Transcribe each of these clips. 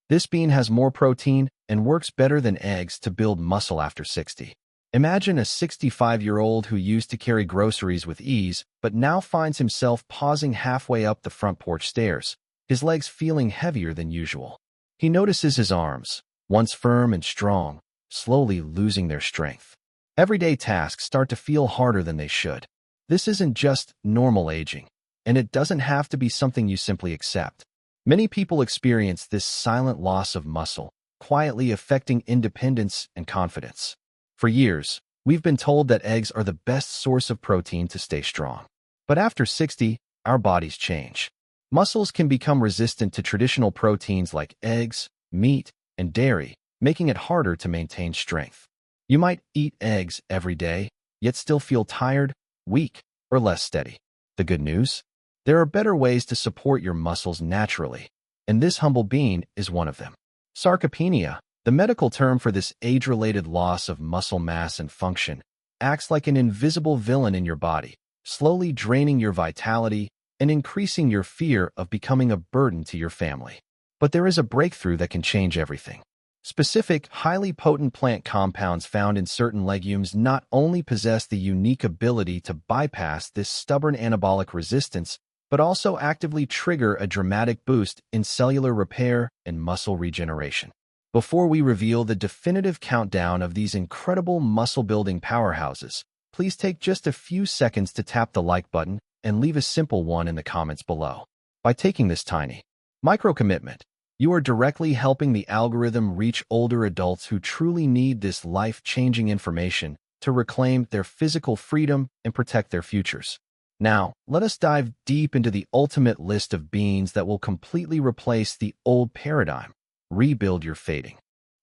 This bean has more protein and works better than eggs to build muscle after 60. Imagine a 65-year-old who used to carry groceries with ease, but now finds himself pausing halfway up the front porch stairs, his legs feeling heavier than usual. He notices his arms, once firm and strong, slowly losing their strength. Everyday tasks start to feel harder than they should. This isn't just normal aging, and it doesn't have to be something you simply accept. Many people experience this silent loss of muscle, quietly affecting independence and confidence. For years, we've been told that eggs are the best source of protein to stay strong. But after 60, our bodies change. Muscles can become resistant to traditional proteins like eggs, meat, and dairy, making it harder to maintain strength. You might eat eggs every day, yet still feel tired, weak, or less steady. The good news? There are better ways to support your muscles naturally, and this humble bean is one of them. Sarcopenia, the medical term for this age-related loss of muscle mass and function, acts like an invisible villain in your body, slowly draining your vitality and increasing your fear of becoming a burden to your family. But there is a breakthrough that can change everything. Specific, highly potent plant compounds found in certain legumes not only possess the unique ability to bypass this stubborn anabolic resistance, but also actively trigger a dramatic boost in cellular repair and muscle regeneration. Before we reveal the definitive countdown of these incredible muscle-building powerhouses, please take just a few seconds to tap the like button and leave a simple one in the comments below. By taking this tiny, micro-commitment, you are directly helping the algorithm reach older adults who truly need this life-changing information to reclaim their physical freedom and protect their futures. Now, let us dive deep into the ultimate list of beans that will completely replace the old paradigm, rebuild your fading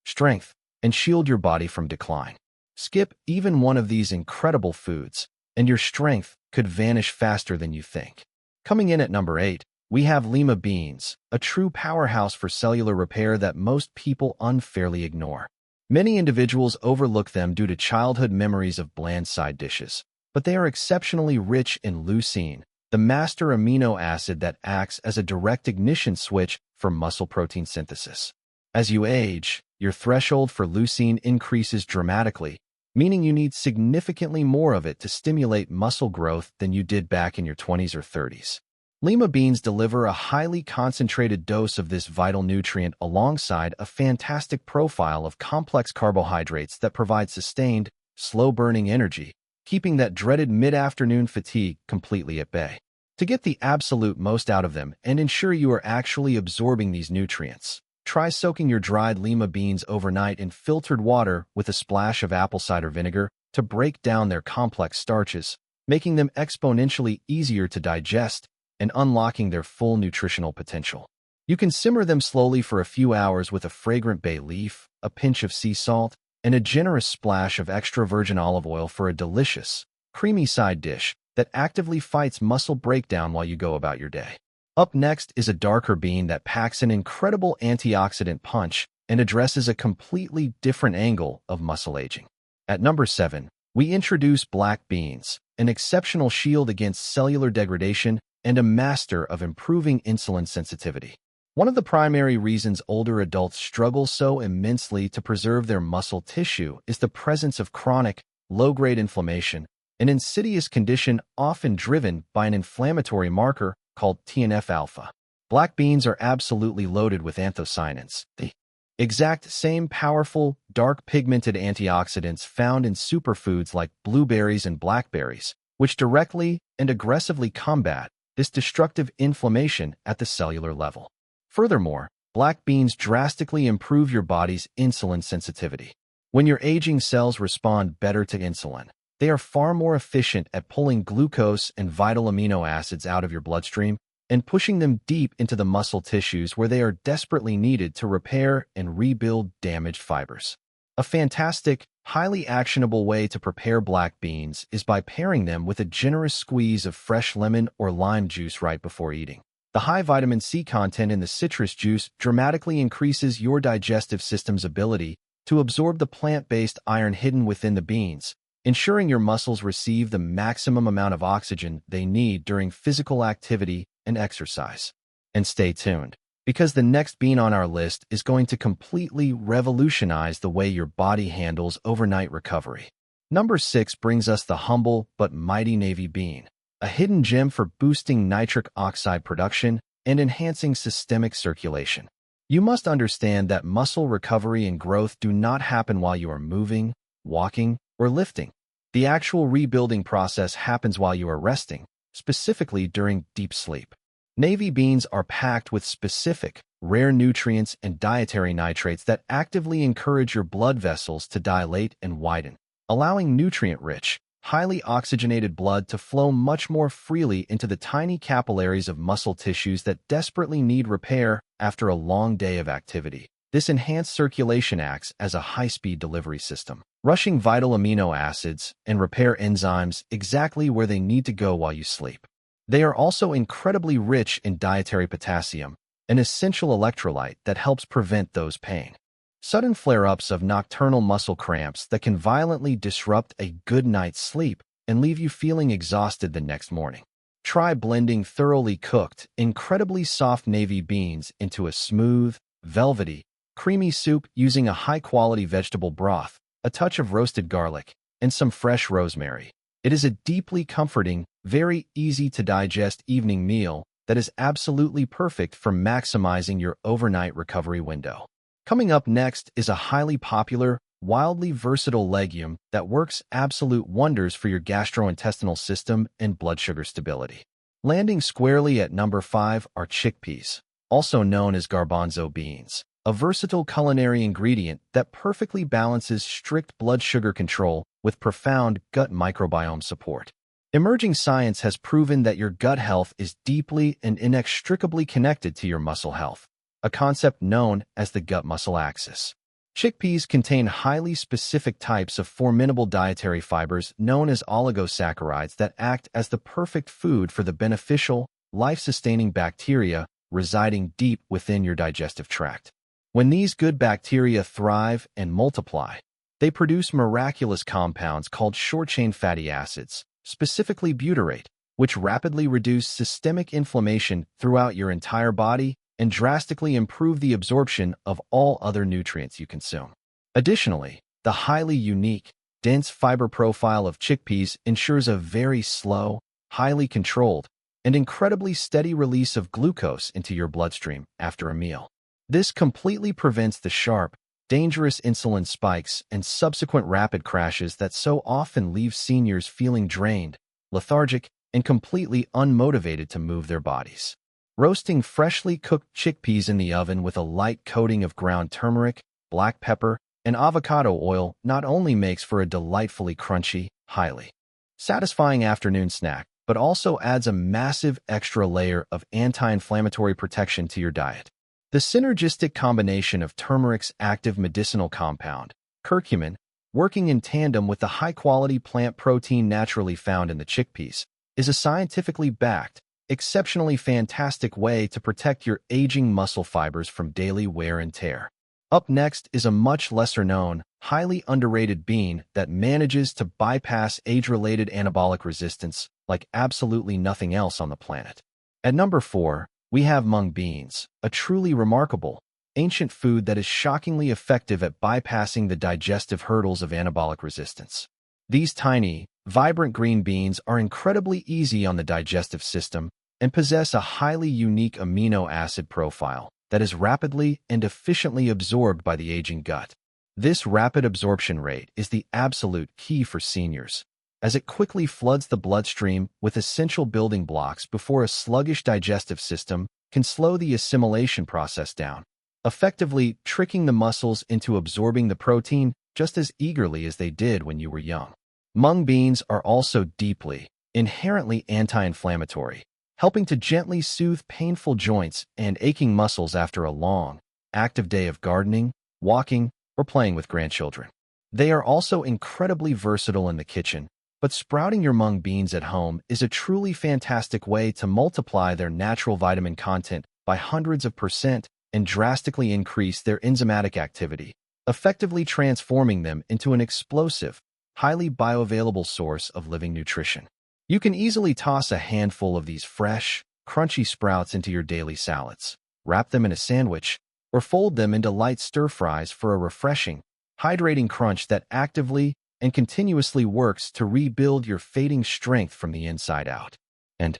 strength, and shield your body from decline. Skip even one of these incredible foods, and your strength could vanish faster than you think. Coming in at number 8, we have lima beans, a true powerhouse for cellular repair that most people unfairly ignore. Many individuals overlook them due to childhood memories of bland side dishes, but they are exceptionally rich in leucine, the master amino acid that acts as a direct ignition switch for muscle protein synthesis. As you age, your threshold for leucine increases dramatically, meaning you need significantly more of it to stimulate muscle growth than you did back in your 20s or 30s. Lima beans deliver a highly concentrated dose of this vital nutrient alongside a fantastic profile of complex carbohydrates that provide sustained, slow-burning energy, keeping that dreaded mid-afternoon fatigue completely at bay. To get the absolute most out of them and ensure you are actually absorbing these nutrients, try soaking your dried lima beans overnight in filtered water with a splash of apple cider vinegar to break down their complex starches, making them exponentially easier to digest and unlocking their full nutritional potential. You can simmer them slowly for a few hours with a fragrant bay leaf, a pinch of sea salt, and a generous splash of extra virgin olive oil for a delicious, creamy side dish that actively fights muscle breakdown while you go about your day. Up next is a darker bean that packs an incredible antioxidant punch and addresses a completely different angle of muscle aging. At number 7, we introduce black beans, an exceptional shield against cellular degradation and a master of improving insulin sensitivity. One of the primary reasons older adults struggle so immensely to preserve their muscle tissue is the presence of chronic, low-grade inflammation, an insidious condition often driven by an inflammatory marker called TNF-alpha. Black beans are absolutely loaded with anthocyanins, the exact same powerful, dark pigmented antioxidants found in superfoods like blueberries and blackberries, which directly and aggressively combat this destructive inflammation at the cellular level. Furthermore, black beans drastically improve your body's insulin sensitivity. When your aging cells respond better to insulin, they are far more efficient at pulling glucose and vital amino acids out of your bloodstream and pushing them deep into the muscle tissues where they are desperately needed to repair and rebuild damaged fibers. A fantastic, highly actionable way to prepare black beans is by pairing them with a generous squeeze of fresh lemon or lime juice right before eating. The high vitamin C content in the citrus juice dramatically increases your digestive system's ability to absorb the plant-based iron hidden within the beans, ensuring your muscles receive the maximum amount of oxygen they need during physical activity and exercise. And stay tuned, because the next bean on our list is going to completely revolutionize the way your body handles overnight recovery. Number 6 brings us the humble but mighty navy bean, a hidden gem for boosting nitric oxide production and enhancing systemic circulation. You must understand that muscle recovery and growth do not happen while you are moving, walking, or lifting. The actual rebuilding process happens while you are resting, specifically during deep sleep. Navy beans are packed with specific, rare nutrients and dietary nitrates that actively encourage your blood vessels to dilate and widen, allowing nutrient-rich, highly oxygenated blood to flow much more freely into the tiny capillaries of muscle tissues that desperately need repair after a long day of activity. This enhanced circulation acts as a high-speed delivery system, rushing vital amino acids and repair enzymes exactly where they need to go while you sleep. They are also incredibly rich in dietary potassium, an essential electrolyte that helps prevent those pain. Sudden flare-ups of nocturnal muscle cramps that can violently disrupt a good night's sleep and leave you feeling exhausted the next morning. Try blending thoroughly cooked, incredibly soft navy beans into a smooth, velvety, creamy soup using a high-quality vegetable broth, a touch of roasted garlic, and some fresh rosemary. It is a deeply comforting, very easy-to-digest evening meal that is absolutely perfect for maximizing your overnight recovery window. Coming up next is a highly popular, wildly versatile legume that works absolute wonders for your gastrointestinal system and blood sugar stability. Landing squarely at number 5 are chickpeas, also known as garbanzo beans, a versatile culinary ingredient that perfectly balances strict blood sugar control with profound gut microbiome support. Emerging science has proven that your gut health is deeply and inextricably connected to your muscle health, a concept known as the gut-muscle axis. Chickpeas contain highly specific types of formidable dietary fibers known as oligosaccharides that act as the perfect food for the beneficial, life-sustaining bacteria residing deep within your digestive tract. When these good bacteria thrive and multiply, they produce miraculous compounds called short-chain fatty acids, specifically butyrate, which rapidly reduce systemic inflammation throughout your entire body and drastically improve the absorption of all other nutrients you consume. Additionally, the highly unique, dense fiber profile of chickpeas ensures a very slow, highly controlled, and incredibly steady release of glucose into your bloodstream after a meal. This completely prevents the sharp, dangerous insulin spikes and subsequent rapid crashes that so often leave seniors feeling drained, lethargic, and completely unmotivated to move their bodies. Roasting freshly cooked chickpeas in the oven with a light coating of ground turmeric, black pepper, and avocado oil not only makes for a delightfully crunchy, highly satisfying afternoon snack, but also adds a massive extra layer of anti-inflammatory protection to your diet. The synergistic combination of turmeric's active medicinal compound, curcumin, working in tandem with the high-quality plant protein naturally found in the chickpeas, is a scientifically backed, exceptionally fantastic way to protect your aging muscle fibers from daily wear and tear. Up next is a much lesser-known, highly underrated bean that manages to bypass age-related anabolic resistance like absolutely nothing else on the planet. At number 4, we have mung beans, a truly remarkable, ancient food that is shockingly effective at bypassing the digestive hurdles of anabolic resistance. These tiny, vibrant green beans are incredibly easy on the digestive system and possess a highly unique amino acid profile that is rapidly and efficiently absorbed by the aging gut. This rapid absorption rate is the absolute key for seniors, as it quickly floods the bloodstream with essential building blocks before a sluggish digestive system can slow the assimilation process down, effectively tricking the muscles into absorbing the protein just as eagerly as they did when you were young. Mung beans are also deeply, inherently anti-inflammatory, helping to gently soothe painful joints and aching muscles after a long, active day of gardening, walking, or playing with grandchildren. They are also incredibly versatile in the kitchen, but sprouting your mung beans at home is a truly fantastic way to multiply their natural vitamin content by hundreds of percent and drastically increase their enzymatic activity, effectively transforming them into an explosive, highly bioavailable source of living nutrition. You can easily toss a handful of these fresh, crunchy sprouts into your daily salads, wrap them in a sandwich, or fold them into light stir-fries for a refreshing, hydrating crunch that actively and continuously works to rebuild your fading strength from the inside out. And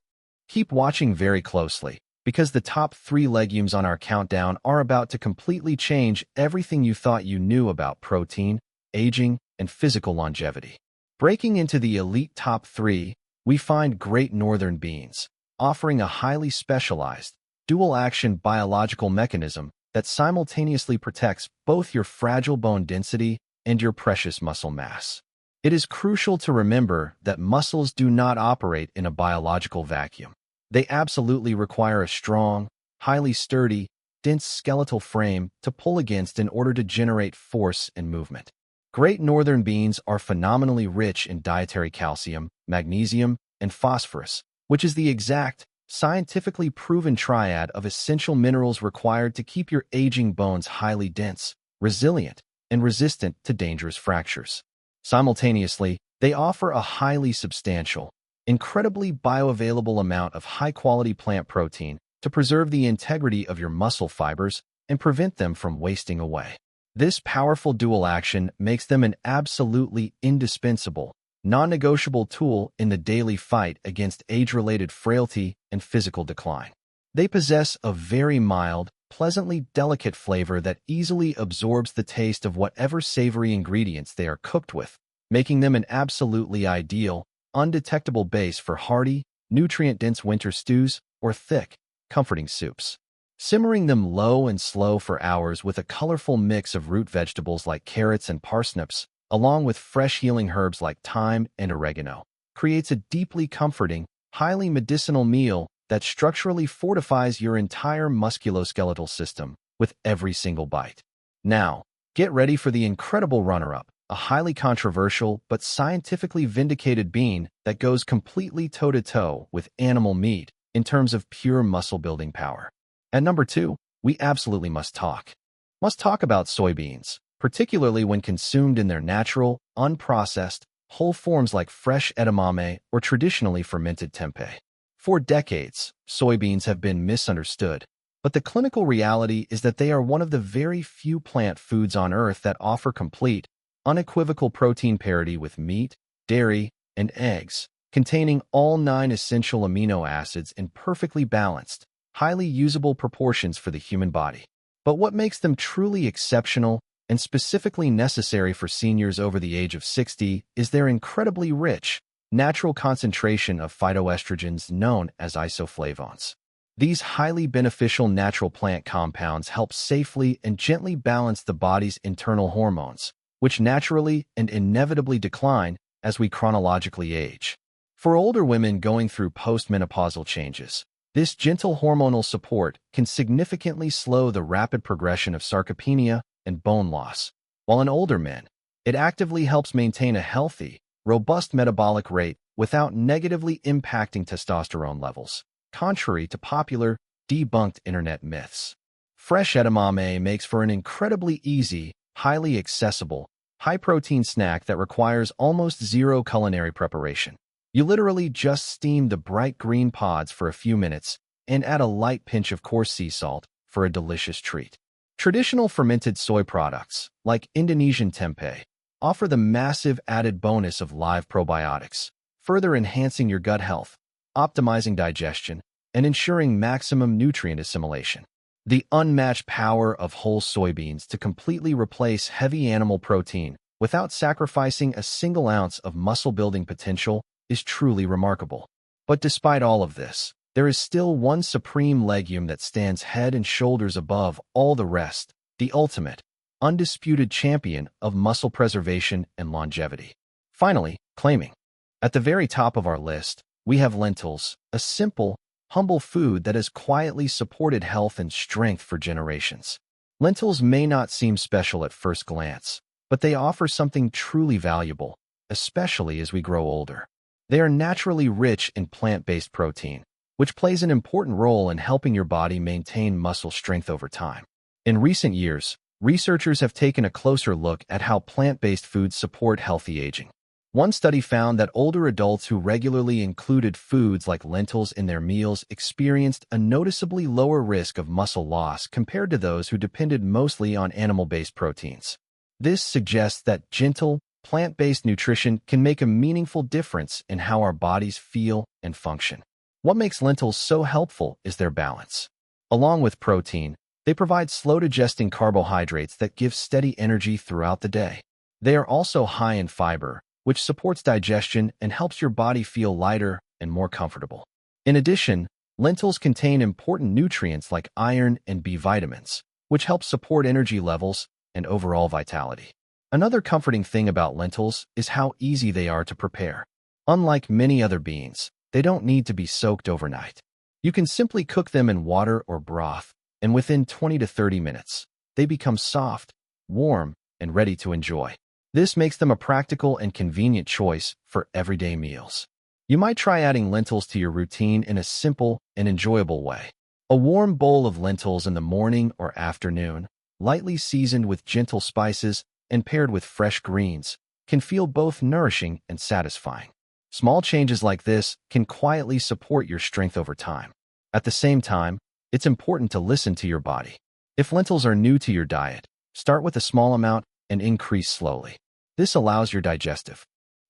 keep watching very closely, because the top 3 legumes on our countdown are about to completely change everything you thought you knew about protein, aging, and physical longevity. Breaking into the elite top 3, we find Great Northern beans, offering a highly specialized, dual-action biological mechanism that simultaneously protects both your fragile bone density and your precious muscle mass. It is crucial to remember that muscles do not operate in a biological vacuum. They absolutely require a strong, highly sturdy, dense skeletal frame to pull against in order to generate force and movement. Great Northern beans are phenomenally rich in dietary calcium, magnesium, and phosphorus, which is the exact, scientifically proven triad of essential minerals required to keep your aging bones highly dense, resilient, and resistant to dangerous fractures. Simultaneously, they offer a highly substantial, incredibly bioavailable amount of high-quality plant protein to preserve the integrity of your muscle fibers and prevent them from wasting away. This powerful dual action makes them an absolutely indispensable, non-negotiable tool in the daily fight against age-related frailty and physical decline. They possess a very mild, pleasantly delicate flavor that easily absorbs the taste of whatever savory ingredients they are cooked with, making them an absolutely ideal, undetectable base for hearty, nutrient-dense winter stews or thick, comforting soups. Simmering them low and slow for hours with a colorful mix of root vegetables like carrots and parsnips, along with fresh healing herbs like thyme and oregano, creates a deeply comforting, highly medicinal meal that structurally fortifies your entire musculoskeletal system with every single bite. Now, get ready for the incredible runner-up, a highly controversial but scientifically vindicated bean that goes completely toe-to-toe with animal meat in terms of pure muscle-building power. At number 2, we absolutely must talk about soybeans, particularly when consumed in their natural, unprocessed, whole forms like fresh edamame or traditionally fermented tempeh. For decades, soybeans have been misunderstood, but the clinical reality is that they are one of the very few plant foods on Earth that offer complete, unequivocal protein parity with meat, dairy, and eggs, containing all 9 essential amino acids in perfectly balanced, highly usable proportions for the human body. But what makes them truly exceptional and specifically necessary for seniors over the age of 60 is their incredibly rich, natural concentration of phytoestrogens known as isoflavones. These highly beneficial natural plant compounds help safely and gently balance the body's internal hormones, which naturally and inevitably decline as we chronologically age. For older women going through postmenopausal changes, this gentle hormonal support can significantly slow the rapid progression of sarcopenia and bone loss, while in older men, it actively helps maintain a healthy, robust metabolic rate without negatively impacting testosterone levels, contrary to popular, debunked internet myths. Fresh edamame makes for an incredibly easy, highly accessible, high-protein snack that requires almost zero culinary preparation. You literally just steam the bright green pods for a few minutes and add a light pinch of coarse sea salt for a delicious treat. Traditional fermented soy products, like Indonesian tempeh, offer the massive added bonus of live probiotics, further enhancing your gut health, optimizing digestion, and ensuring maximum nutrient assimilation. The unmatched power of whole soybeans to completely replace heavy animal protein without sacrificing a single ounce of muscle-building potential is truly remarkable. But despite all of this, there is still one supreme legume that stands head and shoulders above all the rest, the ultimate, undisputed champion of muscle preservation and longevity. Finally, claiming at the very top of our list, we have lentils, a simple, humble food that has quietly supported health and strength for generations. Lentils may not seem special at first glance, but they offer something truly valuable, especially as we grow older. They are naturally rich in plant-based protein, which plays an important role in helping your body maintain muscle strength over time. In recent years, researchers have taken a closer look at how plant-based foods support healthy aging. One study found that older adults who regularly included foods like lentils in their meals experienced a noticeably lower risk of muscle loss compared to those who depended mostly on animal-based proteins. This suggests that gentle, plant-based nutrition can make a meaningful difference in how our bodies feel and function. What makes lentils so helpful is their balance. Along with protein, they provide slow-digesting carbohydrates that give steady energy throughout the day. They are also high in fiber, which supports digestion and helps your body feel lighter and more comfortable. In addition, lentils contain important nutrients like iron and B vitamins, which help support energy levels and overall vitality. Another comforting thing about lentils is how easy they are to prepare. Unlike many other beans, they don't need to be soaked overnight. You can simply cook them in water or broth, and within 20 to 30 minutes, they become soft, warm, and ready to enjoy. This makes them a practical and convenient choice for everyday meals. You might try adding lentils to your routine in a simple and enjoyable way. A warm bowl of lentils in the morning or afternoon, lightly seasoned with gentle spices and paired with fresh greens, can feel both nourishing and satisfying. Small changes like this can quietly support your strength over time. At the same time, it's important to listen to your body. If lentils are new to your diet, start with a small amount and increase slowly. This allows your digestive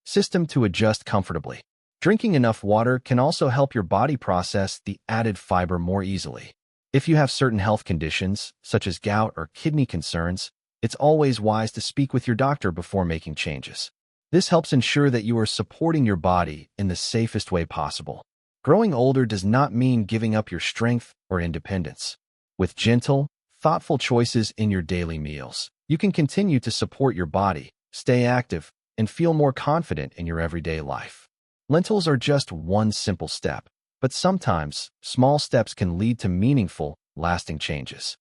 system to adjust comfortably. Drinking enough water can also help your body process the added fiber more easily. If you have certain health conditions, such as gout or kidney concerns, it's always wise to speak with your doctor before making changes. This helps ensure that you are supporting your body in the safest way possible. Growing older does not mean giving up your strength or independence. With gentle, thoughtful choices in your daily meals, you can continue to support your body, stay active, and feel more confident in your everyday life. Lentils are just one simple step, but sometimes small steps can lead to meaningful, lasting changes.